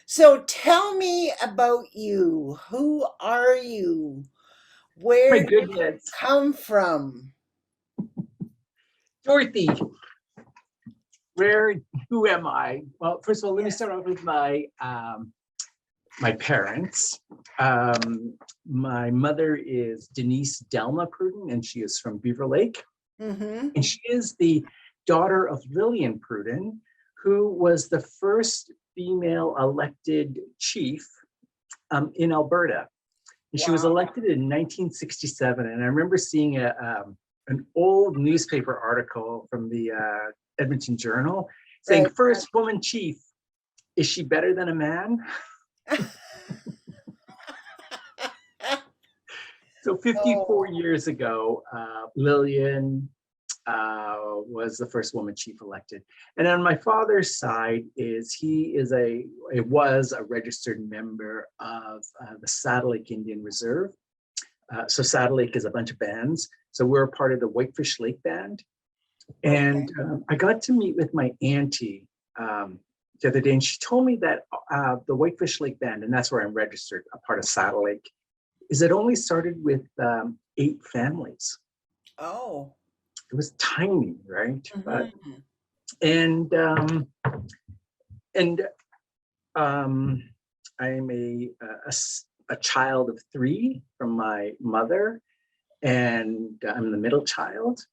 So tell me about you. Who are you? My Where did you goodness, come from? Dorothy, where, who am I? Well, first of all, let me start off with my parents. My mother is Denise Delma Pruden, and she is from Beaver Lake. Mm-hmm. And she is the daughter of Lillian Pruden, who was the first female elected chief in Alberta. And she was Wow. elected in 1967. And I remember seeing an old newspaper article from the Edmonton Journal saying, Right. first woman chief, is she better than a man? So 54 Oh, years ago, Lillian was the first woman chief elected. And on my father's side was a registered member of the Saddlelake Indian Reserve. So Saddlelake is a bunch of bands. So we're a part of the Whitefish Lake Band. And I got to meet with my auntie the other day, and she told me that the Whitefish Lake Band, and that's where I'm registered, a part of Saddlelake, is it only started with 8 families. oh. It was tiny, right? Mm-hmm. But and I'm a child of 3 from my mother, and I'm the middle child.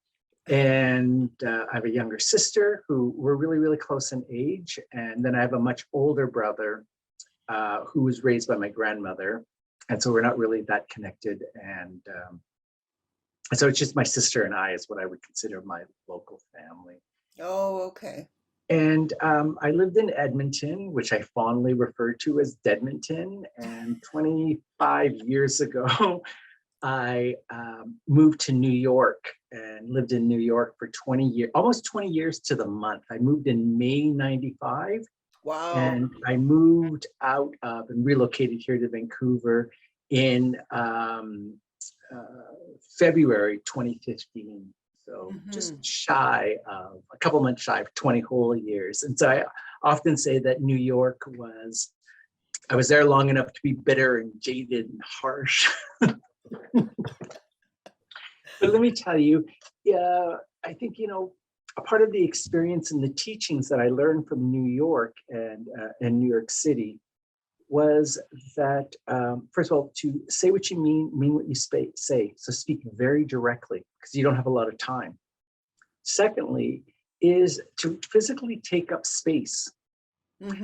And I have a younger sister who we're really, really close in age. And then I have a much older brother who was raised by my grandmother. And so we're not really that connected. And so it's just my sister and I is what I would consider my local family. Oh, okay. And I lived in Edmonton, which I fondly refer to as Deadmonton. And 25 years ago, I moved to New York and lived in New York for 20 years, almost 20 years to the month. I moved in May 95. Wow. And I moved out of and relocated here to Vancouver in February 2015. So just shy of a couple months shy of 20 whole years. And so I often say that New York I was there long enough to be bitter and jaded and harsh. But let me tell you, I think, a part of the experience and the teachings that I learned from New York and New York City was that, first of all, to say what you mean what you say. So speak very directly because you don't have a lot of time. Secondly, is to physically take up space.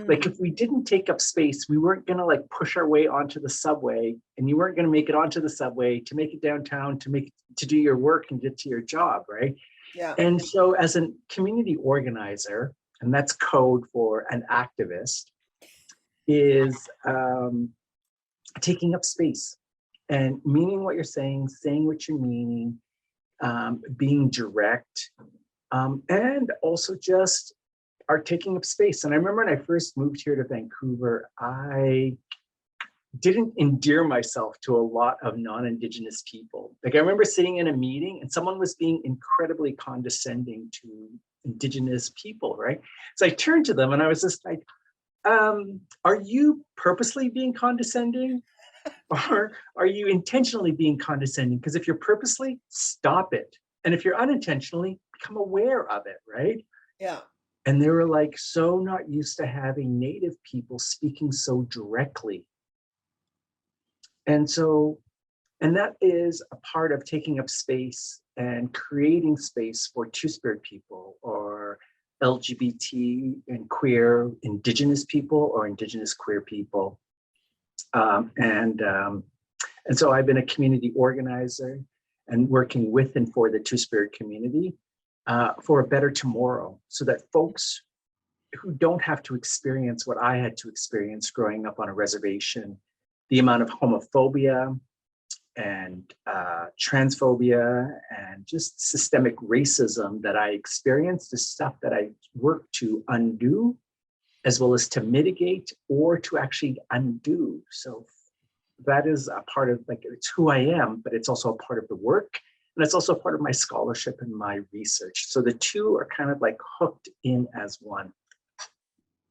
Like if we didn't take up space, we weren't going to like push our way onto the subway, and you weren't going to make it onto the subway to make it downtown to do your work and get to your job, right? Yeah. And so as a community organizer, and that's code for an activist, is taking up space and meaning what you're saying what you're meaning, being direct, and also just are taking up space. And I remember when I first moved here to Vancouver, I didn't endear myself to a lot of non-Indigenous people. Like I remember sitting in a meeting and someone was being incredibly condescending to Indigenous people, right? So I turned to them and I was just like, are you purposely being condescending? Or are you intentionally being condescending? Because if you're purposely, stop it. And if you're unintentionally, become aware of it, right? Yeah. And they were like so not used to having Native people speaking so directly. And that is a part of taking up space and creating space for Two-Spirit people or LGBT and queer Indigenous people or Indigenous queer people. And so I've been a community organizer and working with and for the Two-Spirit community for a better tomorrow, so that folks who don't have to experience what I had to experience growing up on a reservation, the amount of homophobia and transphobia and just systemic racism that I experienced is stuff that I work to undo, as well as to mitigate or to actually undo. So that is a part of, like, it's who I am, but it's also a part of the work. And it's also a part of my scholarship and my research. So the two are kind of like hooked in as one.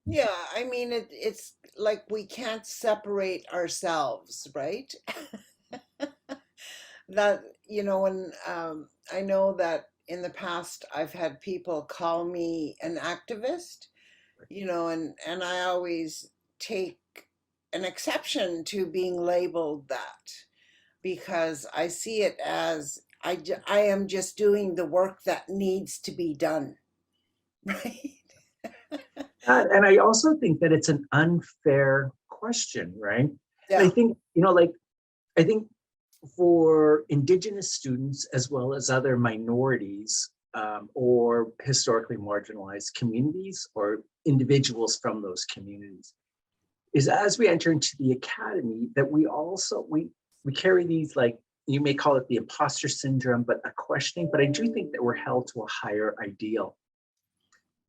Yeah, I mean, it's like we can't separate ourselves, right? That, and I know that in the past I've had people call me an activist, and I always take an exception to being labeled that because I see it as I am just doing the work that needs to be done, right? And I also think that it's an unfair question, right? And I Yeah. think, like, I think for Indigenous students as well as other minorities or historically marginalized communities or individuals from those communities, is as we enter into the academy that we carry these, like, you may call it the imposter syndrome, but a questioning, but I do think that we're held to a higher ideal.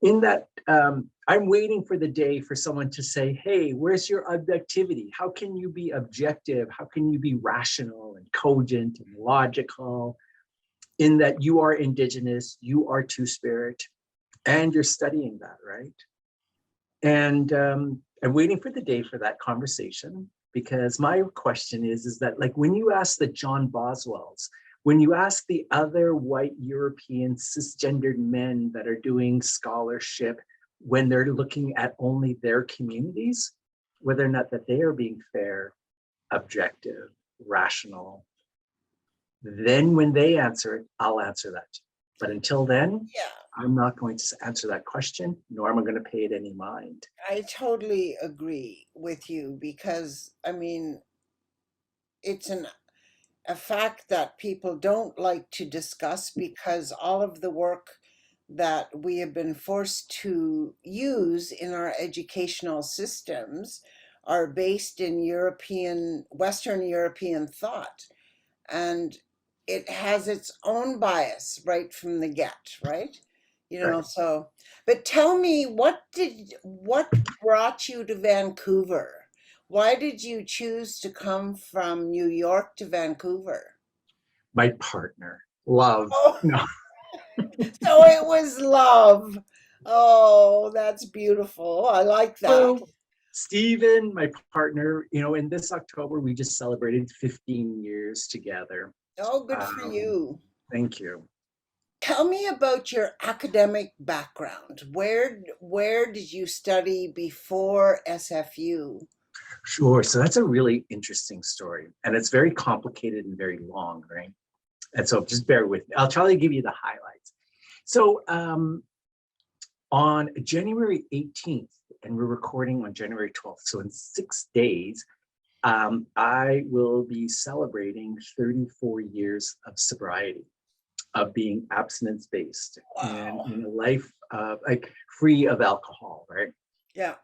In that I'm waiting for the day for someone to say, hey, where's your objectivity? How can you be objective? How can you be rational and cogent and logical in that you are Indigenous, you are Two-Spirit, and you're studying that, right? And I'm waiting for the day for that conversation, because my question is that, like, when you ask the John Boswells, when you ask the other white European cisgendered men that are doing scholarship, when they're looking at only their communities, whether or not that they are being fair, objective, rational, then when they answer it, I'll answer that. But until then, Yeah, I'm not going to answer that question, nor am I going to pay it any mind. I totally agree with you because I mean, it's a fact that people don't like to discuss because all of the work that we have been forced to use in our educational systems are based in Western European thought. And it has its own bias right from the get, right? Right. So, but tell me, what brought you to Vancouver? Why did you choose to come from New York to Vancouver? My partner, love. Oh, No. so it was love. Oh, that's beautiful. I like that. Well, Stephen, my partner, in this October, we just celebrated 15 years together. Oh, good for Um, you. Thank you. Tell me about your academic background. Where did you study before SFU? Sure. So that's a really interesting story. And it's very complicated and very long, right? And so just bear with me. I'll try to give you the highlights. So on January 18th, and we're recording on January 12th. So in 6 days, I will be celebrating 34 years of sobriety, of being abstinence-based and Wow. in a life like free of alcohol, right? Yeah.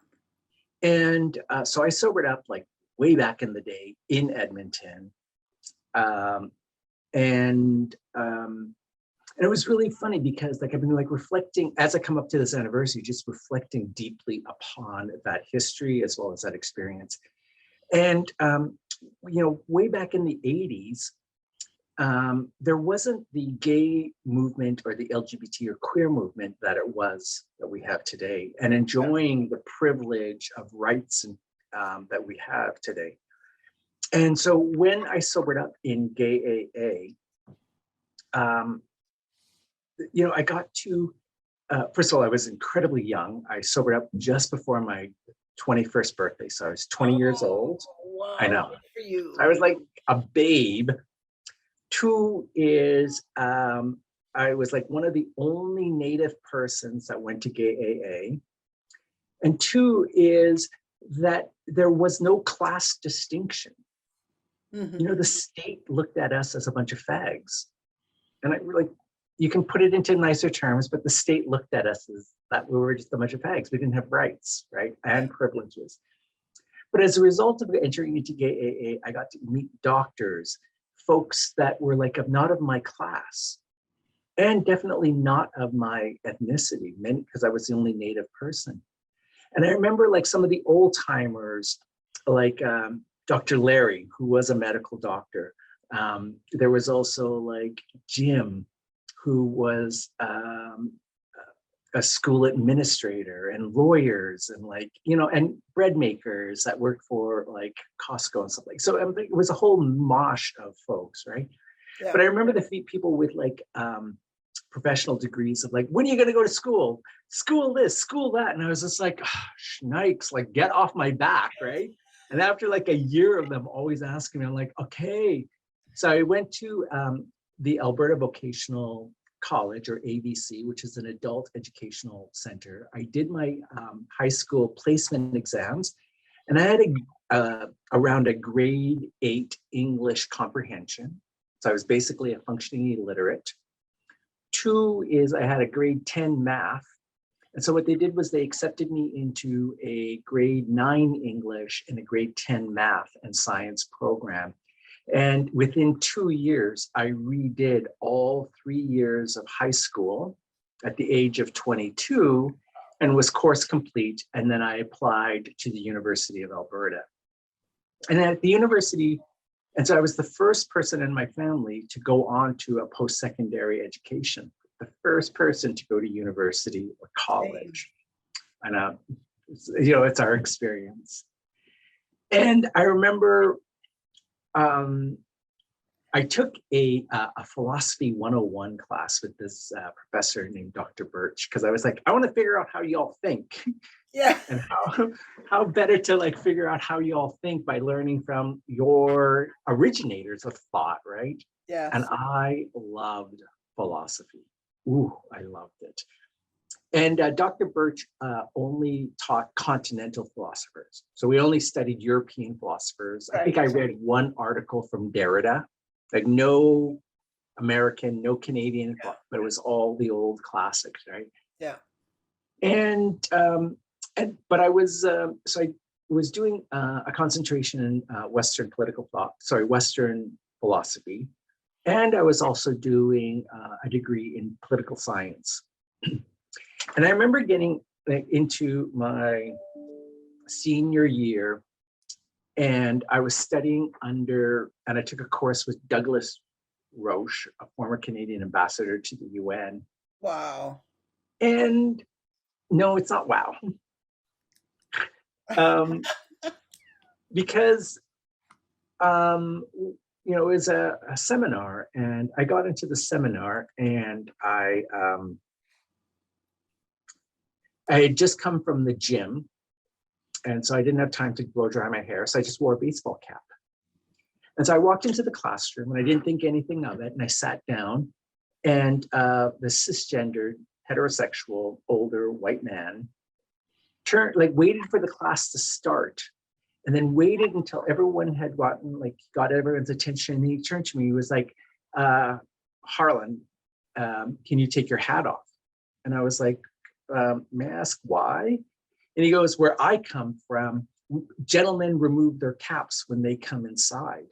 And so I sobered up like way back in the day in Edmonton. Um, and it was really funny because, like, I've been like reflecting as I come up to this anniversary, just reflecting deeply upon that history as well as that experience. And way back in the 80s, there wasn't the gay movement or the LGBT or queer movement that we have today, and Yeah. enjoying the privilege of rights and that we have today. And so when I sobered up in gay AA, I got to, first of all, I was incredibly young. I sobered up just before my 21st birthday. So I was 20 years Oh, old. I wow. know. Good for you. I was like a babe. Two is I was like one of the only Native persons that went to gay AA. And two is that there was no class distinction. Hmm. The state looked at us as a bunch of fags. And I like, you can put it into nicer terms, but the state looked at us as that we were just a bunch of fags. We didn't have rights, right? And privileges. But as a result of entering into gay AA, I got to meet doctors, folks that were like not of my class, and definitely not of my ethnicity, because I was the only Native person. And I remember like some of the old timers, like Dr. Larry, who was a medical doctor. There was also like Jim, who was a school administrator and lawyers and like, and bread makers that worked for like Costco and stuff like. So it was a whole mosh of folks, right? Yeah. But I remember the people with like professional degrees of like, when are you going to go to school? School this, school that. And I was just like, oh, shnikes, like get off my back, right? And after like a year of them always asking me, I'm like, okay. So I went to the Alberta Vocational College, or AVC, which is an adult educational center. I did my high school placement exams, and I had around a grade 8 English comprehension. So I was basically a functioning illiterate. 2 is I had a grade 10 math. And so what they did was they accepted me into a grade 9 English and a grade 10 math and science program. And within 2 years, I redid all 3 years of high school at the age of 22 and was course complete. And then I applied to the University of Alberta. And at the university, and so I was the first person in my family to go on to a post-secondary education, the first person to go to university or college. And, it's our experience. And I remember I took a philosophy 101 class with this professor named Dr. Birch, because I was like, I want to figure out how y'all think. Yeah. And how better to like figure out how y'all think by learning from your originators of thought, right? Yeah. And I loved philosophy. Ooh, I loved it. And Dr. Birch only taught continental philosophers. So we only studied European philosophers. Right. I think I read one article from Derrida, like no American, no Canadian, but it was all the old classics, right? Yeah. But I was, so I was doing a concentration in Western Western philosophy. And I was also doing a degree in political science. And I remember getting into my senior year, and I was studying and I took a course with Douglas Roche, a former Canadian ambassador to the UN. Wow. And no, it's not wow. Because, it was a seminar, and I got into the seminar, and I had just come from the gym, and so I didn't have time to blow dry my hair, so I just wore a baseball cap. And so I walked into the classroom, and I didn't think anything of it, and I sat down, and the cisgendered, heterosexual, older white man waited for the class to start, and then waited until everyone had got everyone's attention, and he turned to me, he was like, Harlan, can you take your hat off? And I was like, may I ask why? And he goes, where I come from, gentlemen remove their caps when they come inside.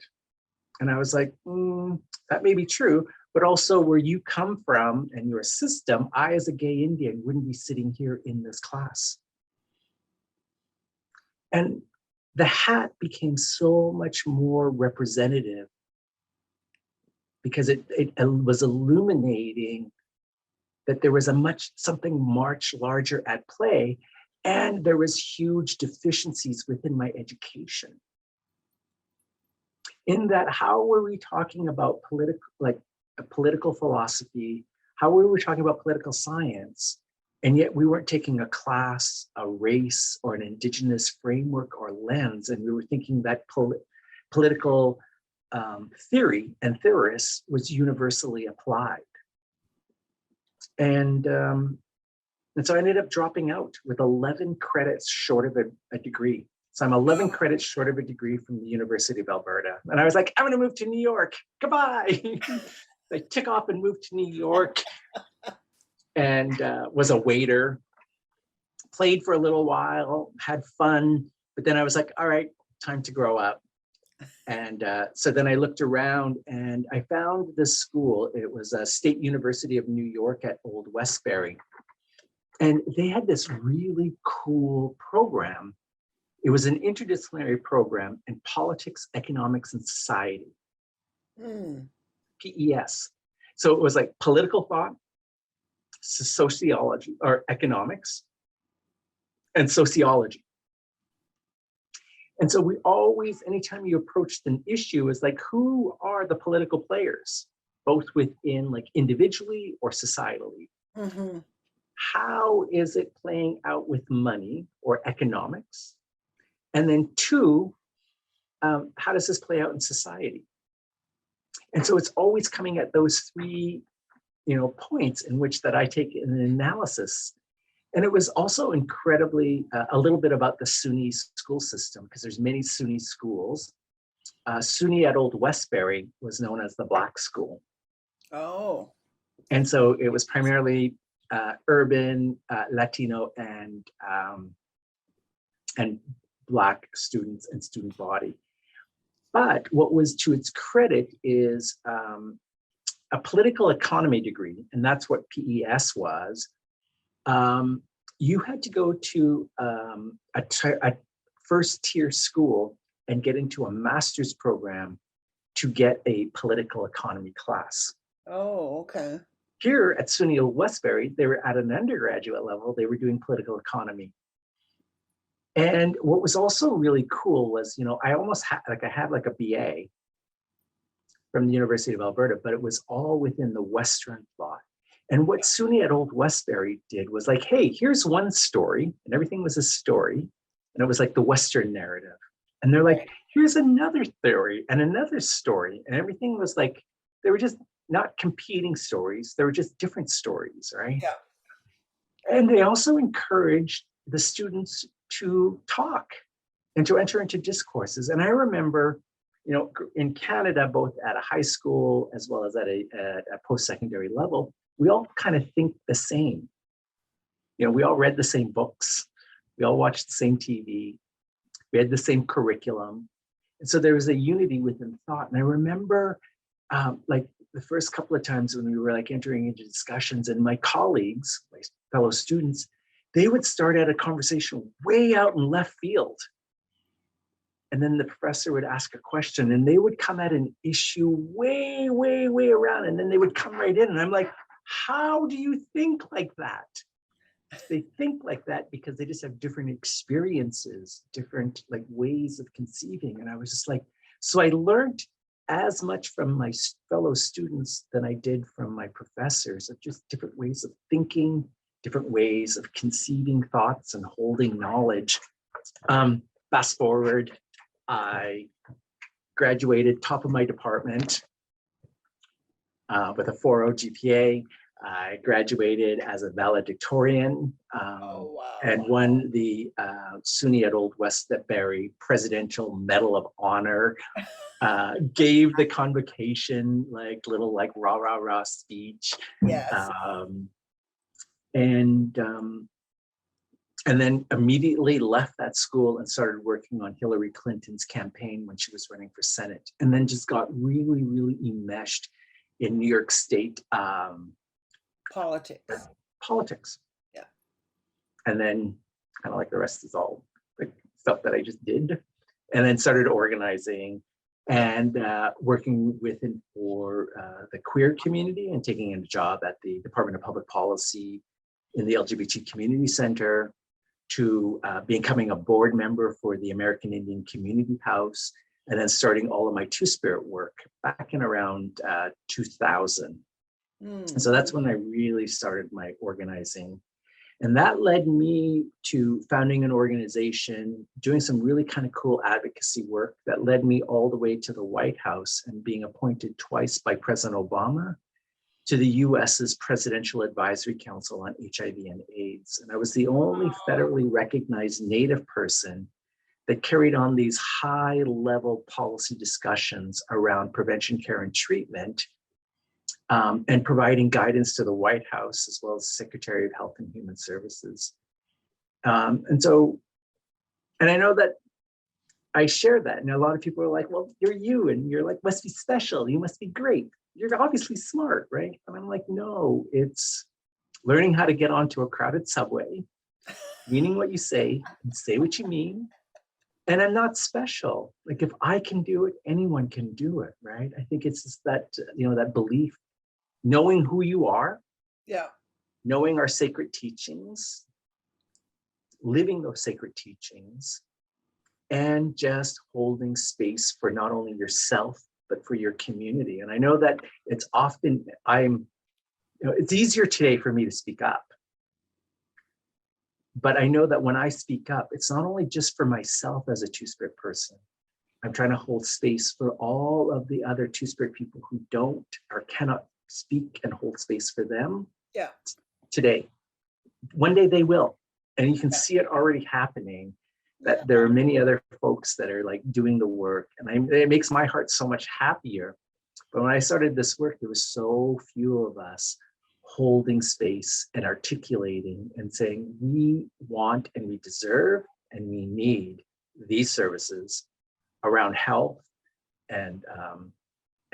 And I was like, that may be true, but also where you come from and your system, I as a gay Indian wouldn't be sitting here in this class. And the hat became so much more representative because it was illuminating that there was something much larger at play, and there was huge deficiencies within my education. In that, how were we talking about political philosophy? How were we talking about political science? And yet we weren't taking a class, a race, or an Indigenous framework or lens, and we were thinking that political theory and theorists was universally applied. And so I ended up dropping out with 11 credits short of a degree. So I'm 11 credits short of a degree from the University of Alberta. And I was like, I'm gonna move to New York, goodbye. I took off and moved to New York and was a waiter, played for a little while, had fun, but then I was like, all right, time to grow up. And so then I looked around and I found this school. It was a State University of New York at Old Westbury. And they had this really cool program. It was an interdisciplinary program in politics, economics, and society. PES. So it was like political thought, sociology or economics and sociology. And so we always, anytime you approached an issue, is like, who are the political players, both within like individually or societally? Mm-hmm. How is it playing out with money or economics? And then two, how does this play out in society? And so it's always coming at those three, points in which that I take an analysis. And it was also incredibly a little bit about the SUNY school system, because there's many SUNY schools. SUNY at Old Westbury was known as the Black School. Oh. And so it was primarily urban, Latino, and Black students and student body. But what was to its credit is a political economy degree, and that's what PES was. You had to go to a first tier school and get into a master's program to get a political economy class. Oh, okay. Here at SUNY Old Westbury, they were at an undergraduate level, they were doing political economy. And what was also really cool was, I almost had like a BA from the University of Alberta, but it was all within the Western thought. And what SUNY at Old Westbury did was like, hey, here's one story, and everything was a story, and it was like the Western narrative. And they're like, here's another theory and another story, and everything was like, they were just not competing stories, they were just different stories, right? Yeah. And they also encouraged the students to talk and to enter into discourses. And I remember, in Canada, both at a high school as well as at a post-secondary level, we all kind of think the same. We all read the same books, we all watched the same TV, we had the same curriculum. And so there was a unity within thought. And I remember like the first couple of times when we were like entering into discussions, and my colleagues, my fellow students, they would start at a conversation way out in left field. And then the professor would ask a question, and they would come at an issue way, way, way around, and then they would come right in. And I'm like, how do you think like that? They think like that because they just have different experiences, different like ways of conceiving. And I was just like, so I learned as much from my fellow students than I did from my professors, of just different ways of thinking, different ways of conceiving thoughts and holding knowledge. Fast forward, I graduated top of my department with a 4.0 GPA. I graduated as a valedictorian and won the SUNY at Old Westbury Presidential Medal of Honor. Gave the convocation like little like rah rah rah speech. Yes. And then immediately left that school and started working on Hillary Clinton's campaign when she was running for Senate, and then just got really, really enmeshed in New York State politics. Yeah. And then kind of like the rest is all like stuff that I just did, and then started organizing and working with and for the queer community, and taking a job at the Department of Public Policy in the LGBT Community Center, to becoming a board member for the American Indian Community House, and then starting all of my Two-Spirit work back in around 2000. And so that's when I really started my organizing. And that led me to founding an organization, doing some really kind of cool advocacy work that led me all the way to the White House and being appointed twice by President Obama to the US's Presidential Advisory Council on HIV and AIDS. And I was the only federally recognized Native person that carried on these high-level policy discussions around prevention, care, and treatment, and providing guidance to the White House as well as Secretary of Health and Human Services. And I know that I share that, and a lot of people are like, well, you're you, and you're like, must be special, you must be great. You're obviously smart, right? And I'm like, no, it's learning how to get onto a crowded subway, meaning what you say, and say what you mean. And I'm not special. Like, if I can do it, anyone can do it, right? I think it's just that, that belief, knowing who you are, yeah, knowing our sacred teachings, living those sacred teachings, and just holding space for not only yourself, but for your community. And I know that it's often, it's easier today for me to speak up. But I know that when I speak up, it's not only just for myself as a Two-Spirit person. I'm trying to hold space for all of the other Two-Spirit people who don't or cannot speak, and hold space for them today. One day they will. And you can see it already happening, that there are many other folks that are like doing the work. And it makes my heart so much happier. But when I started this work, there was so few of us holding space and articulating and saying, we want and we deserve and we need these services around health and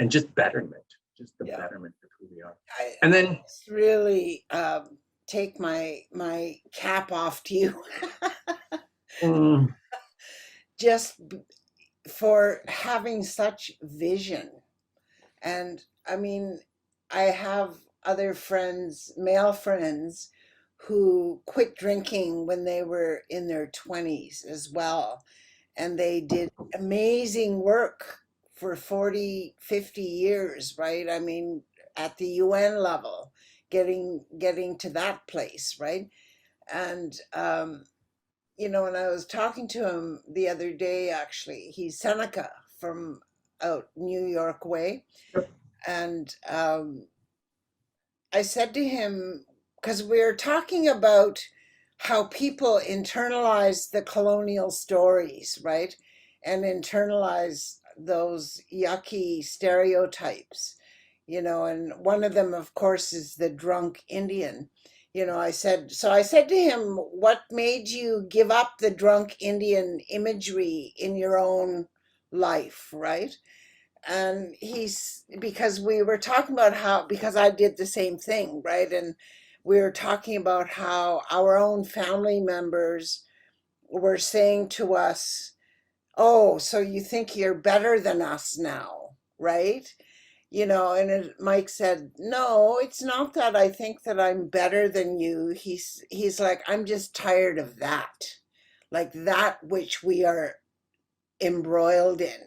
just betterment, just the betterment of who we are. And then really take my cap off to you. Just for having such vision. And I mean, I have other friends, male friends, who quit drinking when they were in their 20s as well. And they did amazing work for 40, 50 years, right? I mean, at the UN level, getting to that place, right? And you know, and I was talking to him the other day, actually. He's Seneca from out New York way. And I said to him, because we're talking about how people internalize the colonial stories, right? And internalize those yucky stereotypes, you know, and one of them, of course, is the drunk Indian. You know, I said to him, what made you give up the drunk Indian imagery in your own life, right? And because we were talking about how, because I did the same thing, right? And we were talking about how our own family members were saying to us, oh, so you think you're better than us now, right? You know, and Mike said, no, it's not that I think that I'm better than you. He's like, I'm just tired of that, like that which we are embroiled in,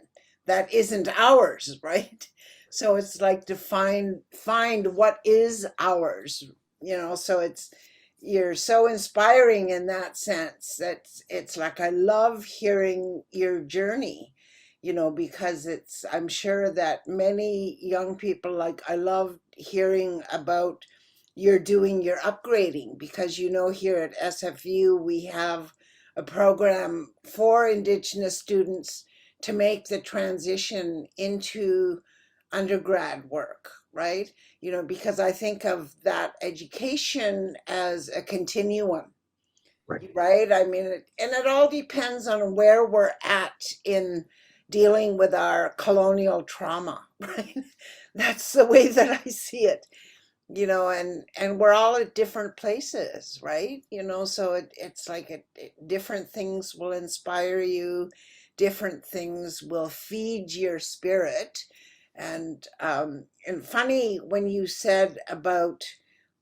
that isn't ours, right? So it's like to find what is ours, you know. So you're so inspiring in that sense. That it's like, I love hearing your journey, you know, because I'm sure that many young people, like, I love hearing about you're doing your upgrading, because, you know, here at SFU we have a program for Indigenous students to make the transition into undergrad work, right? You know, because I think of that education as a continuum, right? I mean, and it all depends on where we're at in dealing with our colonial trauma, right? That's the way that I see it, you know. And we're all at different places, right? You know, so it's like different things will inspire you, different things will feed your spirit. And funny when you said about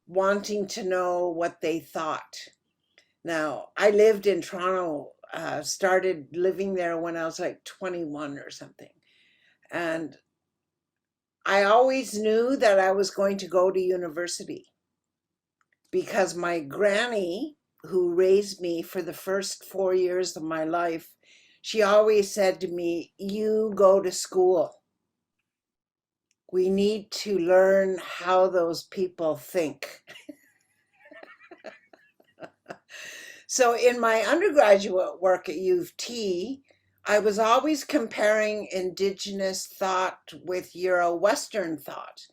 wanting to know what they thought. Now, I lived in Toronto, started living there when I was like 21 or something. And I always knew that I was going to go to university, because my granny, who raised me for the first 4 years of my life, she always said to me, you go to school. We need to learn how those people think. So in my undergraduate work at U of T, I was always comparing Indigenous thought with Euro-Western thought.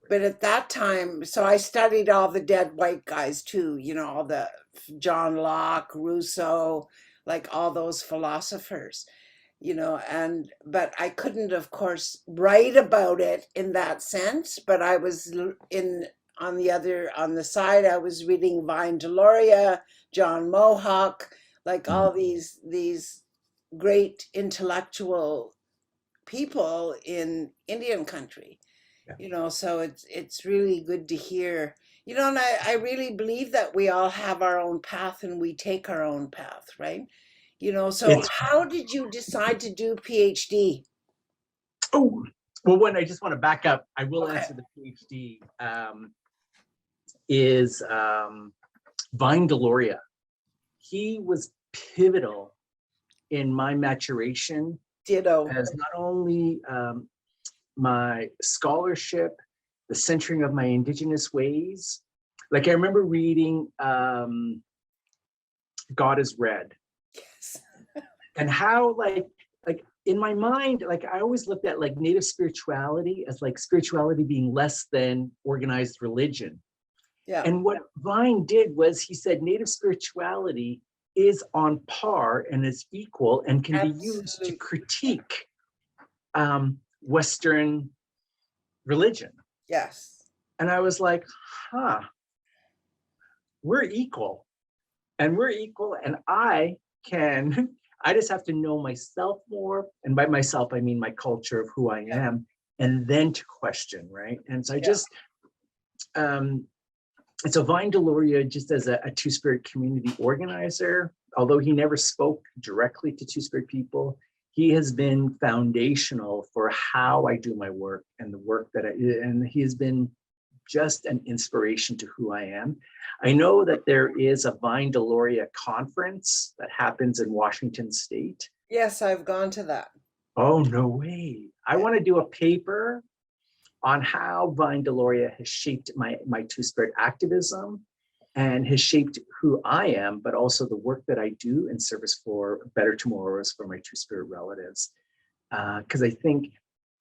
But at that time, so I studied all the dead white guys too, you know, all the John Locke, Rousseau, like all those philosophers, you know. But I couldn't, of course, write about it in that sense. But I was on the side, I was reading Vine Deloria, John Mohawk, like all these great intellectual people in Indian country, you know. So it's really good to hear You know, and I really believe that we all have our own path and we take our own path, right? You know, so It's how did you decide to do PhD? oh well, when I just want to back up, I will Okay. answer the PhD is Vine Deloria. He was pivotal in my maturation Ditto. as not only my scholarship, the centering of my Indigenous ways. Like I remember reading God is Red, Yes. and how like in my mind, like I always looked at like Native spirituality as like spirituality being less than organized religion. Yeah. And what Vine did was he said Native spirituality is on par and is equal and can be used to Absolutely. critique Western religion. Yes. And I was like, huh, we're equal. And we're equal. And I can, I just have to know myself more. And by myself, I mean my culture of who I Yeah. am, and then to question, right? And so I just, and so Vine Deloria, just as a Two-Spirit community organizer, although he never spoke directly to Two-Spirit people, he has been foundational for how I do my work and the work that and he has been just an inspiration to who I am. I know that there is a Vine Deloria conference that happens in Washington State. Yes, I've gone to that. Oh, no way. I Yeah. want to do a paper on how Vine Deloria has shaped my Two-Spirit activism and has shaped who I am, but also the work that I do in service for better tomorrows for my Two-Spirit relatives. Because I think,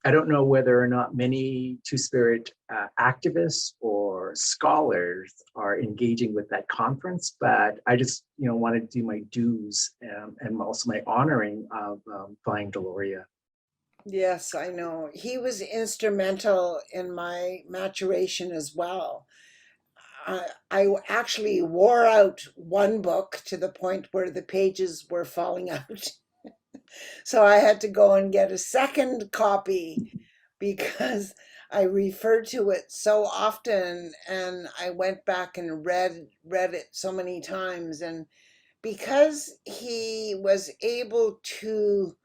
I don't know whether or not many Two-Spirit activists or scholars are engaging with that conference, but I just want to do my dues and also my honoring of Vine Deloria. Yes, I know. He was instrumental in my maturation as well. I actually wore out one book to the point where the pages were falling out. So I had to go and get a second copy because I referred to it so often and I went back and read it so many times, and because he was able to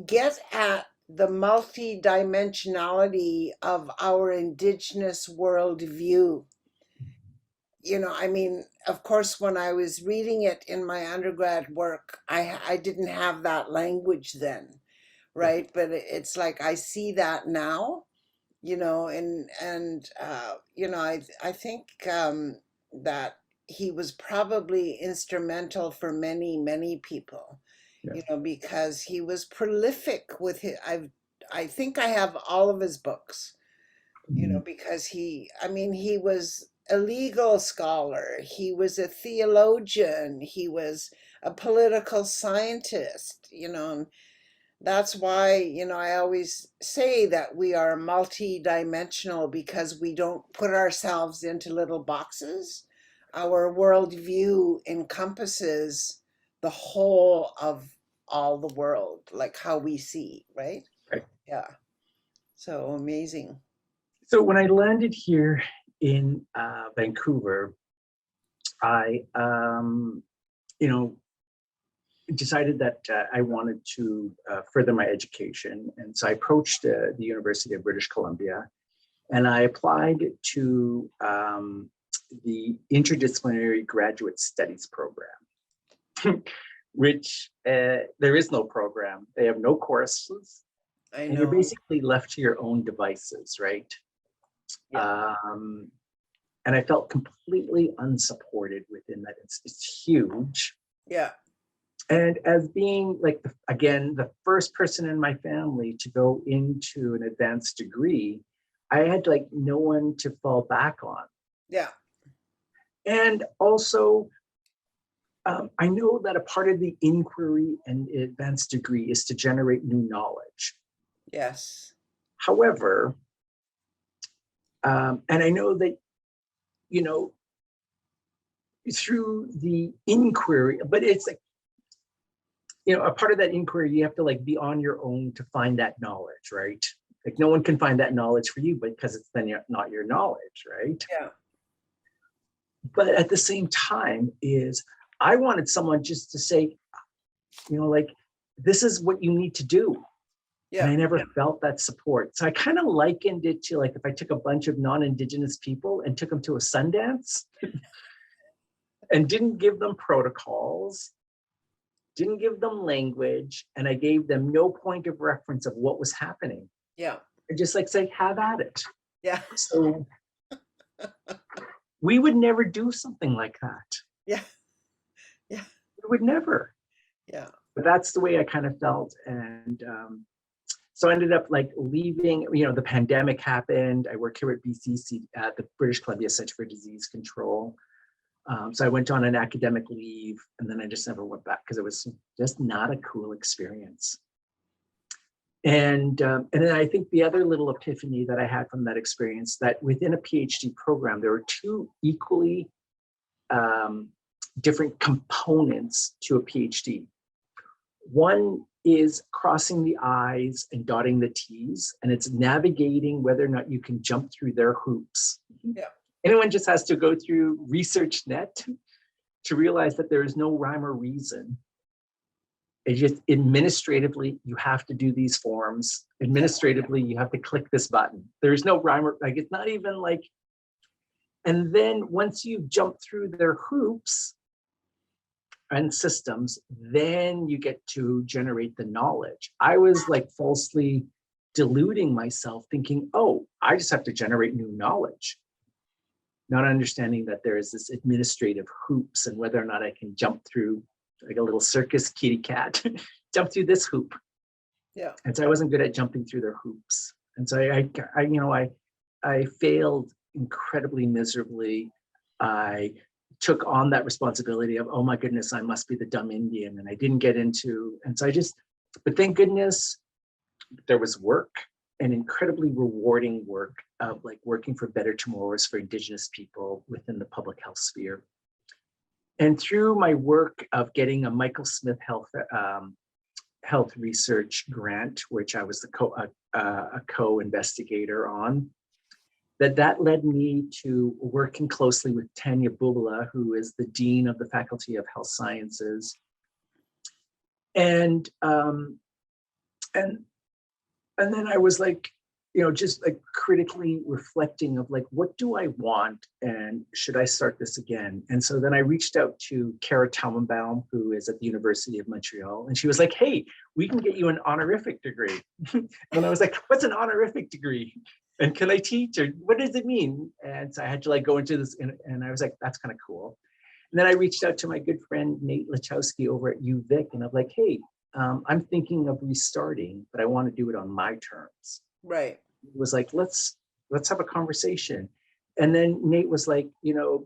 get at the multidimensionality of our Indigenous worldview. You know, I mean, of course, when I was reading it in my undergrad work, I didn't have that language then, right? But it's like I see that now, I think that he was probably instrumental for many people, Yeah. because he was prolific with his. I think I have all of his books, because he was a legal scholar, he was a theologian, he was a political scientist, and that's why, I always say that we are multi-dimensional because we don't put ourselves into little boxes. Our worldview encompasses the whole of all the world, like how we see, right? Right. Yeah. So amazing. So when I landed here in Vancouver, I, decided that I wanted to further my education. And so I approached the University of British Columbia and I applied to the Interdisciplinary Graduate Studies program, which there is no program. They have no courses. I And you're know. basically left to your own devices, right? Yeah. And I felt completely unsupported within that. It's huge. Yeah. And as being like, again, the first person in my family to go into an advanced degree, I had like no one to fall back on. Yeah. And also, I know that a part of the inquiry and advanced degree is to generate new knowledge. Yes. However, and I know that, through the inquiry, but it's like, a part of that inquiry, you have to like be on your own to find that knowledge, right? Like no one can find that knowledge for you, because it's then not your knowledge, right? Yeah. But at the same time is I wanted someone just to say, like, this is what you need to do. And I never felt that support. So I kind of likened it to like if I took a bunch of non-Indigenous people and took them to a Sundance and didn't give them protocols, didn't give them language, and I gave them no point of reference of what was happening. Yeah. And just like say, have at it. Yeah. So we would never do something like that. Yeah. Yeah. We would never. Yeah. But that's the way I kind of felt. And so I ended up like leaving, the pandemic happened. I work here at BCC at the British Columbia Centre for Disease Control. So I went on an academic leave and then I just never went back because it was just not a cool experience. And then I think the other little epiphany that I had from that experience, that within a PhD program, there were two equally different components to a PhD. One is crossing the I's and dotting the T's, and it's navigating whether or not you can jump through their hoops. Yeah. Anyone just has to go through ResearchNet to realize that there is no rhyme or reason. It's just administratively, you have to do these forms. Administratively, you have to click this button. There's no rhyme or like, it's not even like, and then once you jump through their hoops and systems, then you get to generate the knowledge. I was like falsely deluding myself thinking, oh, I just have to generate new knowledge. Not understanding that there is this administrative hoops and whether or not I can jump through like a little circus kitty cat, jump through this hoop. Yeah. And so I wasn't good at jumping through their hoops. And so I failed incredibly miserably. I took on that responsibility of, oh my goodness, I must be the dumb Indian. And I didn't get into, and so but thank goodness there was work, and incredibly rewarding work of like working for better tomorrows for Indigenous people within the public health sphere. And through my work of getting a Michael Smith health research grant, which I was a co-investigator on, that led me to working closely with Tanya Bubala, who is the Dean of the Faculty of Health Sciences. And then I was like, just like critically reflecting of like, what do I want and should I start this again? And so then I reached out to Kara Taubenbaum, who is at the University of Montreal. And she was like, hey, we can get you an honorific degree. And I was like, what's an honorific degree? And can I teach, or what does it mean? And so I had to like go into this, and I was like, that's kind of cool. And then I reached out to my good friend, Nate Lachowski over at UVic, and I'm like, hey, I'm thinking of restarting, but I want to do it on my terms. Right. It was like, let's have a conversation. And then Nate was like,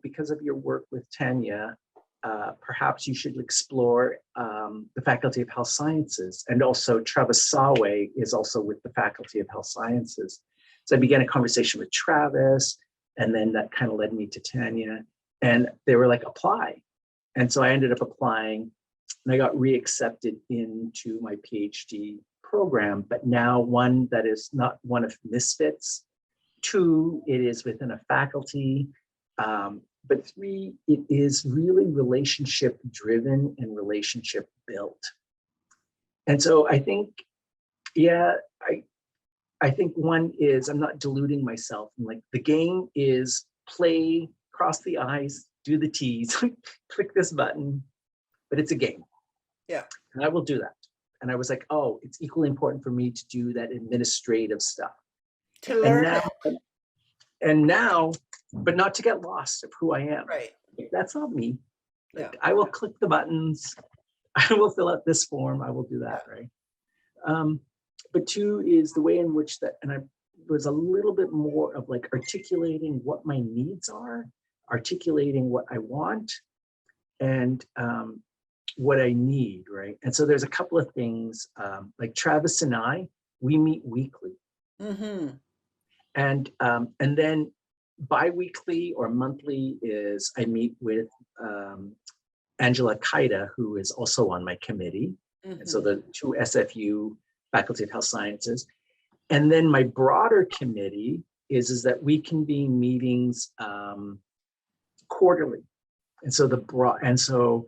because of your work with Tanya, perhaps you should explore the Faculty of Health Sciences. And also Travis Sawe is also with the Faculty of Health Sciences. So I began a conversation with Travis, and then that kind of led me to Tanya. And they were like, apply. And so I ended up applying, and I got reaccepted into my PhD program, but now one that is not one of misfits. 2, it is within a faculty. But 3, it is really relationship driven and relationship built. And so I think, I think one is I'm not deluding myself. I'm like, the game is play, cross the I's, do the T's, click this button, but it's a game. Yeah. And I will do that. And I was like, oh, it's equally important for me to do that administrative stuff. To learn and now, but not to get lost of who I am. Right. That's not me. Yeah. I will click the buttons. I will fill out this form. I will do that, right? But 2 is the way in which that, and I was a little bit more of like articulating what my needs are, articulating what I want, and what I need, right? And so there's a couple of things, like Travis and I, we meet weekly. Mm-hmm. And then bi-weekly or monthly is I meet with Angela Kaida, who is also on my committee. Mm-hmm. And so the 2 SFU Faculty of Health Sciences. And then my broader committee is that we convene meetings quarterly. And so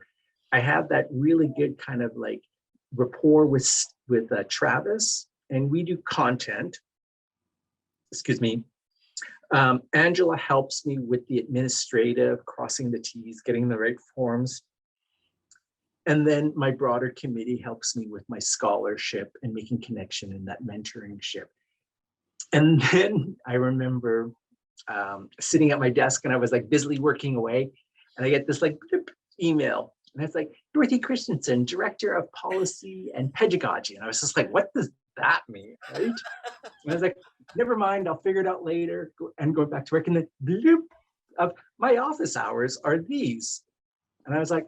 I have that really good kind of like rapport with Travis, and we do content. Excuse me. Angela helps me with the administrative, crossing the T's, getting the right forms. And then my broader committee helps me with my scholarship and making connection in that mentoringship. And then I remember sitting at my desk and I was like busily working away, and I get this like email, and it's like, Dorothy Christensen, Director of Policy and Pedagogy. And I was just like, what does that mean, right? And I was like, never mind, I'll figure it out later, and go back to work. And the bloop of my office hours are these. And I was like,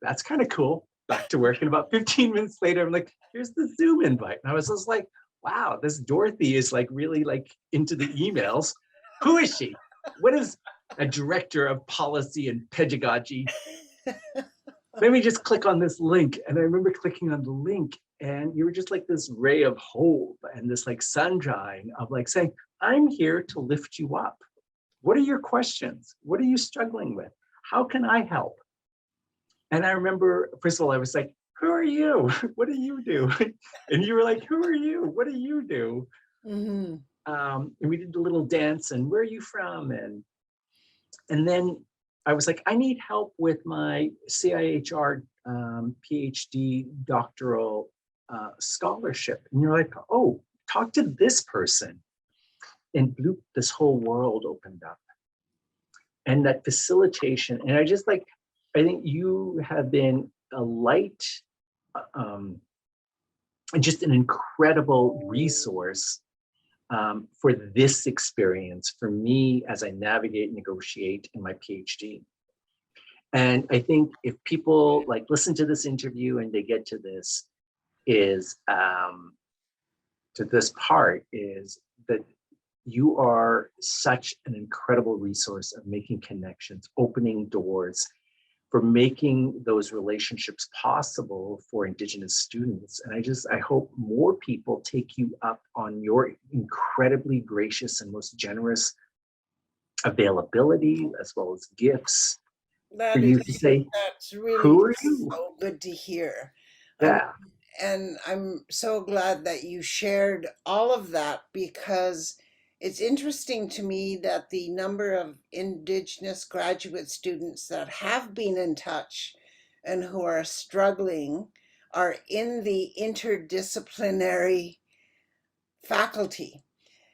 that's kind of cool. Back to work. And about 15 minutes later, I'm like, here's the Zoom invite. And I was just like, wow, this Dorothy is like really like into the emails. Who is she? What is a Director of Policy and Pedagogy? Let me just click on this link. And I remember clicking on the link, and you were just like this ray of hope and this like sunshine of like saying, I'm here to lift you up. What are your questions? What are you struggling with? How can I help? And I remember, first of all, I was like, who are you? What do you do? And you were like, who are you? What do you do? Mm-hmm. And we did a little dance, and where are you from? And then I was like, I need help with my CIHR PhD doctoral scholarship. And you're like, oh, talk to this person. And bloop, this whole world opened up. And that facilitation, and I think you have been a light, and just an incredible resource for this experience for me as I navigate and negotiate in my PhD. And I think if people like listen to this interview and they get to this part is that you are such an incredible resource of making connections, opening doors, for making those relationships possible for Indigenous students. And I hope more people take you up on your incredibly gracious and most generous availability, as well as gifts, for you to say, That's really who are you? so good to hear. Yeah. And I'm so glad that you shared all of that, because it's interesting to me that the number of Indigenous graduate students that have been in touch and who are struggling are in the interdisciplinary faculty.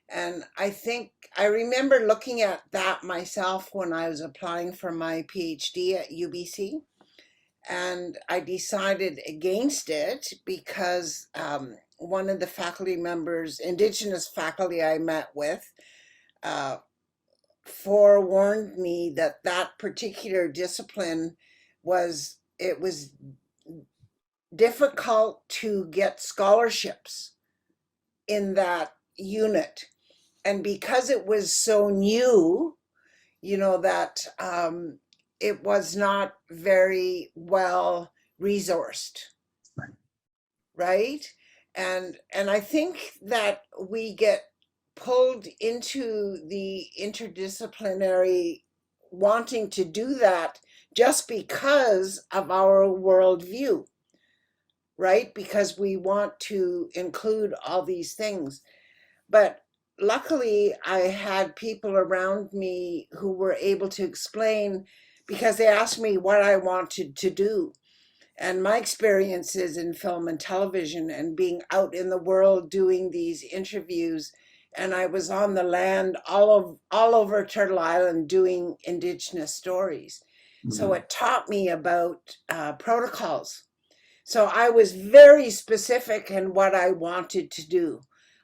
And I remember looking at that myself when I was applying for my PhD at UBC. And I decided against it because one of the faculty members, Indigenous faculty I met with, forewarned me that that particular discipline was difficult to get scholarships in that unit. And because it was so new, that it was not very well resourced, right? And I think that we get pulled into the interdisciplinary wanting to do that just because of our worldview, right? Because we want to include all these things. But luckily, I had people around me who were able to explain, because they asked me what I wanted to do. And my experiences in film and television and being out in the world doing these interviews, and I was on the land all over Turtle Island doing Indigenous stories. So it taught me about protocols. So I was very specific in what I wanted to do.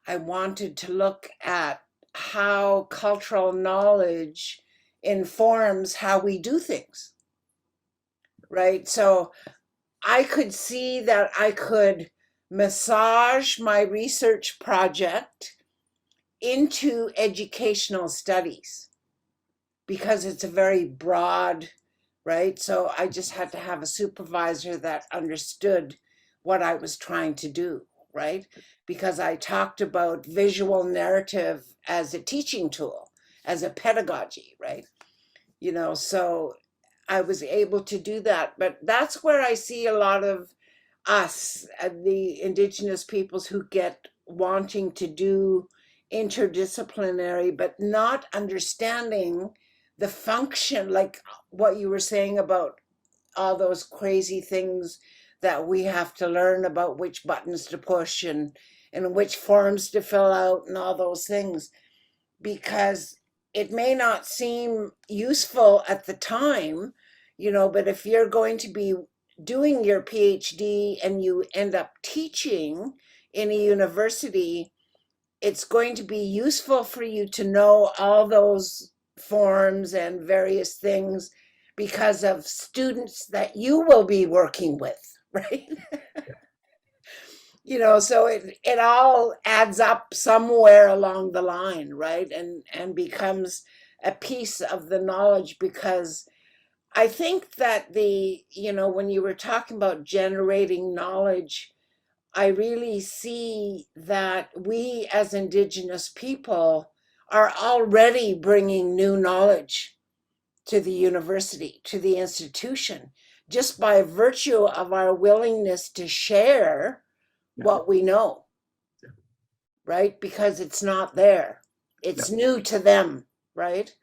I wanted to look at how cultural knowledge informs how we do things, right? So I could see that I could massage my research project into educational studies, because it's a very broad, right? So I just had to have a supervisor that understood what I was trying to do, right? Because I talked about visual narrative as a teaching tool, as a pedagogy, right? So I was able to do that. But that's where I see a lot of us, the Indigenous peoples who get wanting to do interdisciplinary, but not understanding the function, like what you were saying about all those crazy things that we have to learn about which buttons to push and which forms to fill out and all those things, because it may not seem useful at the time, but if you're going to be doing your PhD and you end up teaching in a university, it's going to be useful for you to know all those forms and various things because of students that you will be working with, right? So it all adds up somewhere along the line, right? And becomes a piece of the knowledge, because I think that when you were talking about generating knowledge, I really see that we as Indigenous people are already bringing new knowledge to the university, to the institution, just by virtue of our willingness to share what we know, right? Because it's not there. It's new to them, right?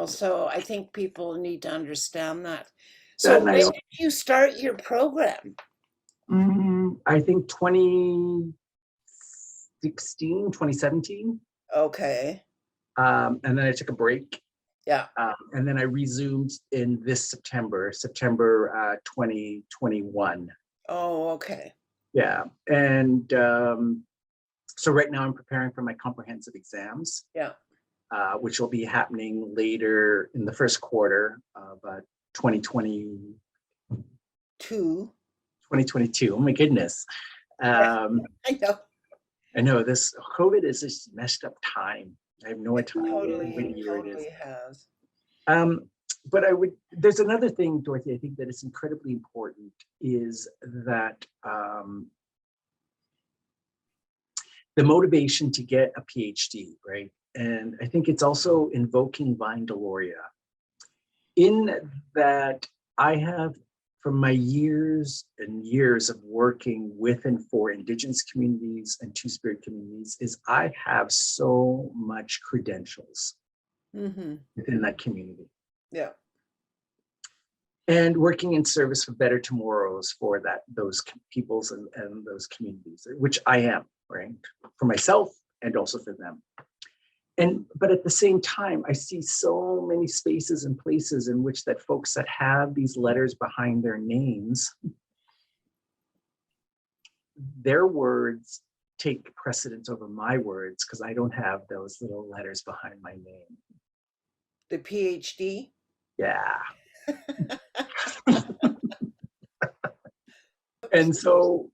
So I think people need to understand that. So That when nice. did you start your program? I think 2016, 2017. Okay. And then I took a break. Yeah. And then I resumed in this September 2021. Oh, okay. Yeah. And so right now I'm preparing for my comprehensive exams. Yeah. Which will be happening later in the first quarter of 2022. Oh my goodness. I know. I know this COVID is just messed up time. I have no idea Totally, year it is. totally has. But there's another thing, Dorothy, I think that is incredibly important, is that the motivation to get a PhD, right? And I think it's also invoking Vine Deloria, in that I have, from my years and years of working with and for Indigenous communities and Two-Spirit communities, is I have so much credentials within that community. Yeah. And working in service for better tomorrows for those peoples and those communities, which I am, right? For myself and also for them. But at the same time, I see so many spaces and places in which that folks that have these letters behind their names, their words take precedence over my words because I don't have those little letters behind my name. The PhD? Yeah. And so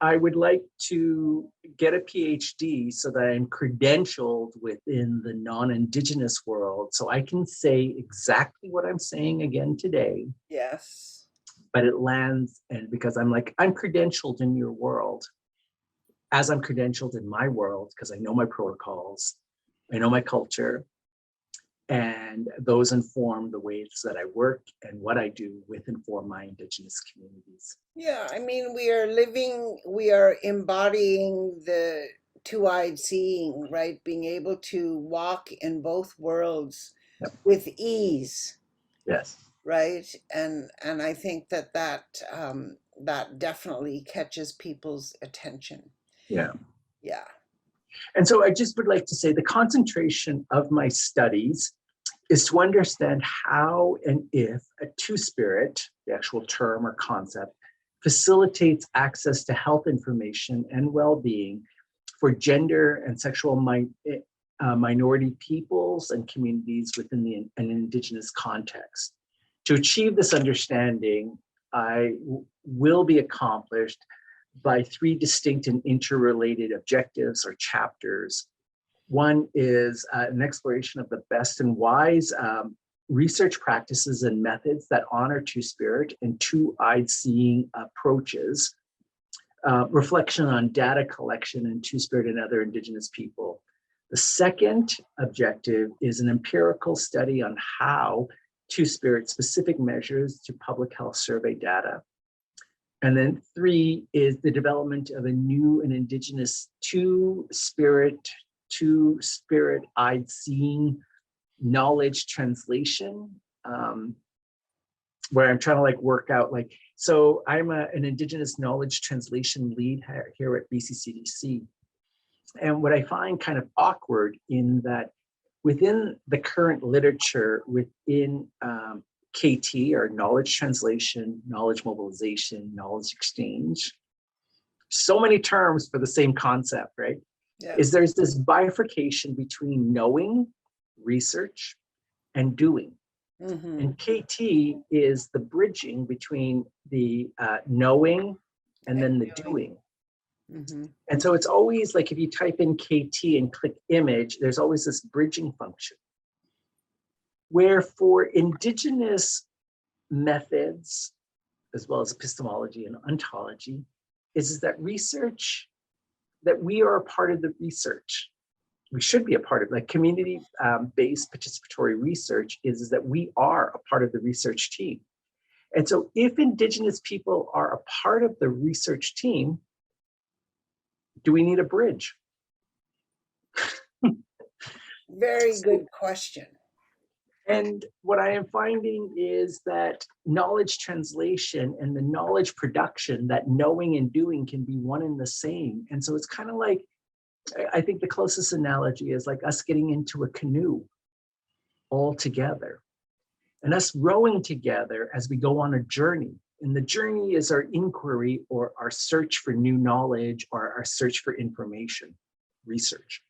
I would like to get a PhD so that I'm credentialed within the non-Indigenous world, so I can say exactly what I'm saying again today. Yes. But it lands, and because I'm credentialed in your world, as I'm credentialed in my world, because I know my protocols, I know my culture, and those inform the ways that I work and what I do with and for my Indigenous communities. Yeah, I mean, we are embodying the two-eyed seeing, right? Being able to walk in both worlds with ease. Yes. Right? And I think that definitely catches people's attention. Yeah. Yeah. And so I just would like to say the concentration of my studies is to understand how and if a two-spirit, the actual term or concept, facilitates access to health information and well-being for gender and sexual minority peoples and communities within an Indigenous context. To achieve this understanding, will be accomplished by three distinct and interrelated objectives or chapters. One is an exploration of the best and wise research practices and methods that honor two-spirit and two-eyed seeing approaches, reflection on data collection and two-spirit and other Indigenous people, The second objective is an empirical study on how Two-Spirit specific measures to public health survey data. And then 3 is the development of a new and Indigenous two-spirit-eyed seeing knowledge translation, where I'm trying to like work out like, so I'm an Indigenous knowledge translation lead here at BCCDC. And what I find kind of awkward in that within the current literature within KT, or knowledge translation, knowledge mobilization, knowledge exchange, so many terms for the same concept, right? Yeah. Is there's this bifurcation between knowing, research, and doing. Mm-hmm. And KT is the bridging between the knowing and then the doing. Mm-hmm. And so it's always like if you type in KT and click image, there's always this bridging function. Where for Indigenous methods, as well as epistemology and ontology, is that research, that we are a part of the research. We should be a part of like community-based participatory research is that we are a part of the research team. And so if Indigenous people are a part of the research team, do we need a bridge? Very good question. And what I am finding is that knowledge translation and the knowledge production, that knowing and doing can be one and the same. And so it's kind of like, I think the closest analogy is like us getting into a canoe all together and us rowing together as we go on a journey. And the journey is our inquiry or our search for new knowledge or our search for information, research.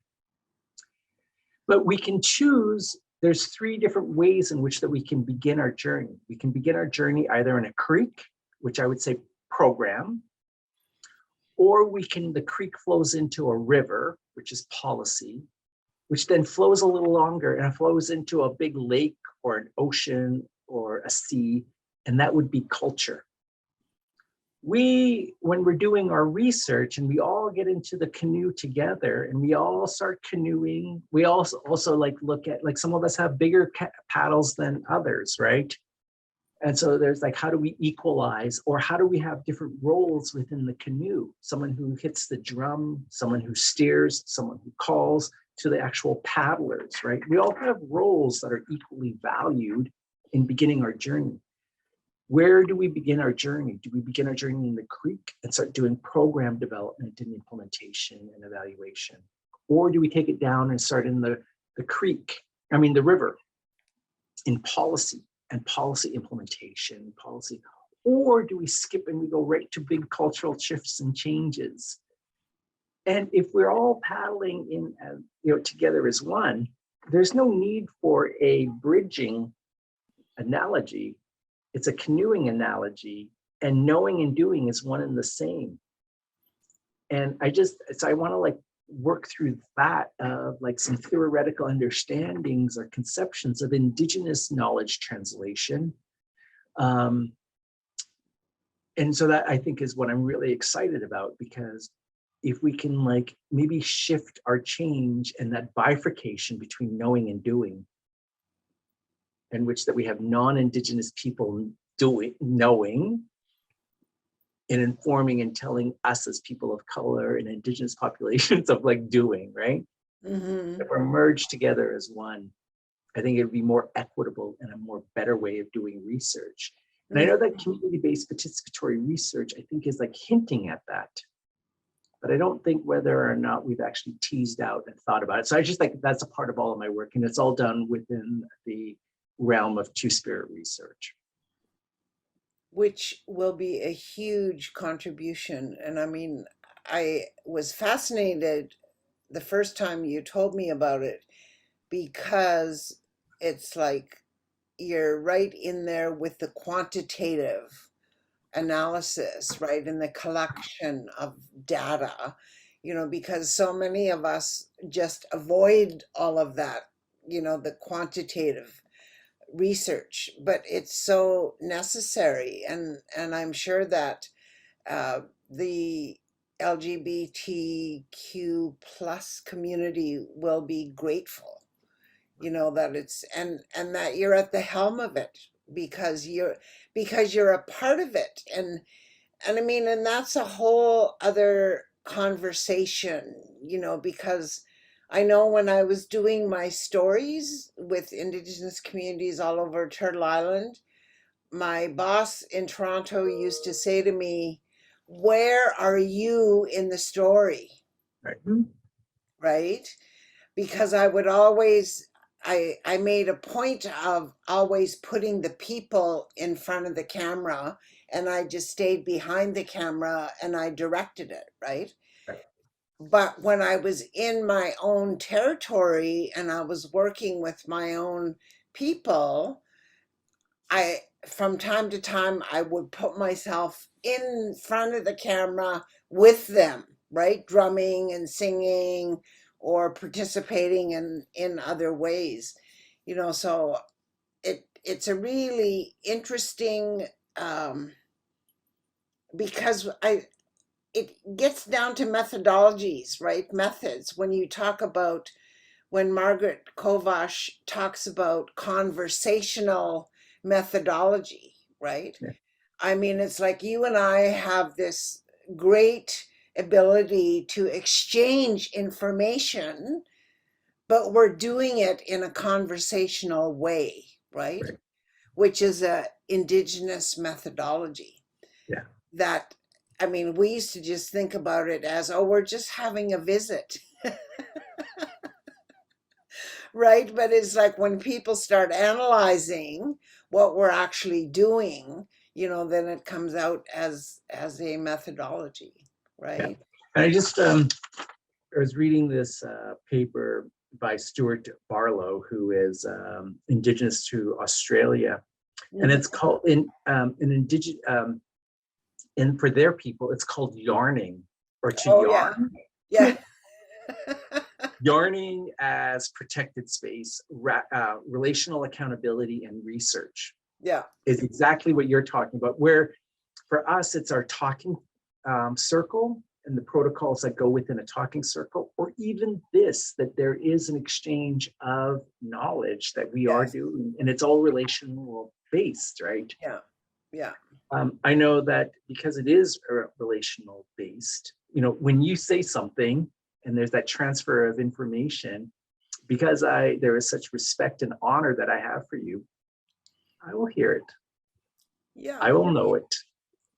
But we can choose, there's 3 different ways in which that we can begin our journey. We can begin our journey either in a creek, which I would say program, or the creek flows into a river, which is policy, which then flows a little longer and it flows into a big lake or an ocean or a sea, and that would be culture. When we're doing our research and we all get into the canoe together and we all start canoeing, we also like look at, like some of us have bigger paddles than others, right? And so there's like, how do we equalize, or how do we have different roles within the canoe? Someone who hits the drum, someone who steers, someone who calls, to the actual paddlers, right? We all have roles that are equally valued in beginning our journey. Where do we begin our journey? Do we begin our journey in the creek and start doing program development and implementation and evaluation? Or do we take it down and start in the river, in policy and policy implementation, policy? Or do we skip and we go right to big cultural shifts and changes? And if we're all paddling in, together as one, there's no need for a bridging analogy. It's a canoeing analogy, and knowing and doing is one and the same. And I want to like work through that of like some theoretical understandings or conceptions of Indigenous knowledge translation. And so that I think is what I'm really excited about, because if we can like maybe shift our change and that bifurcation between knowing and doing, in which that we have non-Indigenous people knowing and informing and telling us as people of color and Indigenous populations of like doing, right? Mm-hmm. If we're merged together as one, I think it would be more equitable and a more better way of doing research. And I know that community-based participatory research, I think, is like hinting at that. But I don't think whether or not we've actually teased out and thought about it. So I just think that's a part of all of my work, and it's all done within the realm of Two-Spirit research. Which will be a huge contribution. And I mean, I was fascinated the first time you told me about it, because it's like you're right in there with the quantitative analysis, right? And the collection of data, because so many of us just avoid all of that, the quantitative research, but it's so necessary. And I'm sure that the LGBTQ plus community will be grateful, that it's and that you're at the helm of it because you're a part of it. And I mean, and that's a whole other conversation, because I know when I was doing my stories with Indigenous communities all over Turtle Island, my boss in Toronto used to say to me, "Where are you in the story?" Right. Right? Because I made a point of always putting the people in front of the camera, and I just stayed behind the camera and I directed it, right? Right. But when I was in my own territory and I was working with my own people, from time to time I would put myself in front of the camera with them, right? Drumming and singing or participating in other ways. So it's a really interesting, because it gets down to methodologies, right? Methods. When Margaret Kovash talks about conversational methodology, right? Yeah. I mean, it's like you and I have this great ability to exchange information, but we're doing it in a conversational way, right? Right. Which is a indigenous methodology Yeah. that, I mean, we used to just think about it as, oh, we're just having a visit. Right? But it's like when people start analyzing what we're actually doing, then it comes out as a methodology, Yeah. right? And I was reading this paper by Stuart Barlow, who is Indigenous to Australia, and it's called an Indigenous. And for their people, it's called yarning, or to Oh yeah, yarn. yeah, Yarning as protected space, relational accountability, and research yeah, is exactly what you're talking about. Where for us, it's our talking circle and the protocols that go within a talking circle, or even this, that there is an exchange of knowledge that we are yes, doing, and it's all relational based, right? yeah, yeah, I know that because it is relational based, when you say something and there's that transfer of information, because there is such respect and honor that I have for you, I will hear it, yeah. I will know it,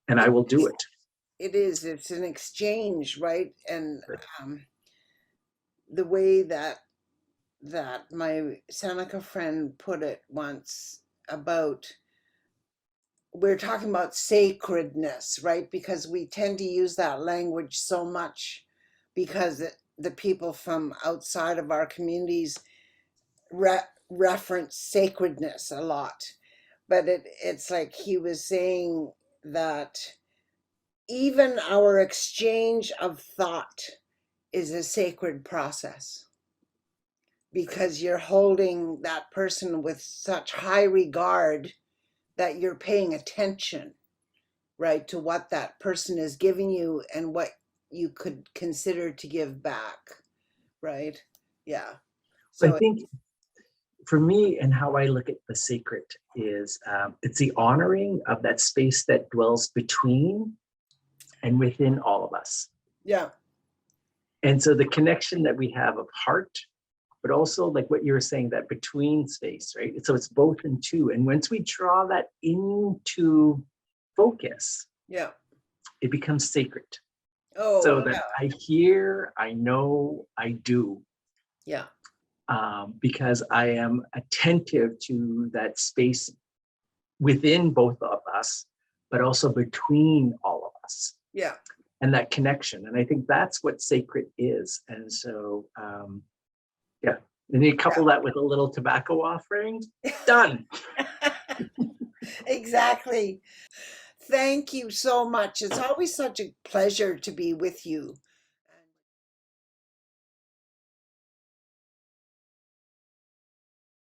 and I It, will do it. it is. It's an exchange, right? And the way that my Seneca friend put it once about we're talking about sacredness, right? Because we tend to use that language so much because the people from outside of our communities reference sacredness a lot. But it's like he was saying that even our exchange of thought is a sacred process because you're holding that person with such high regard that you're paying attention, right, to what that person is giving you and what you could consider to give back, right? Yeah. I So think for me, and how I look at the sacred is it's the honoring of that space that dwells between and within all of us. yeah, And so the connection that we have of heart, but also like what you were saying, that between space, right? So it's both and two. And once we draw that into focus, yeah. it becomes sacred. Oh So yeah, that I hear, I know, I do, yeah, because I am attentive to that space within both of us, but also between all of us, yeah. and that connection. And I think that's what sacred is. And so, yeah. And you couple that with a little tobacco offering, done. Exactly. Thank you so much. It's always such a pleasure to be with you.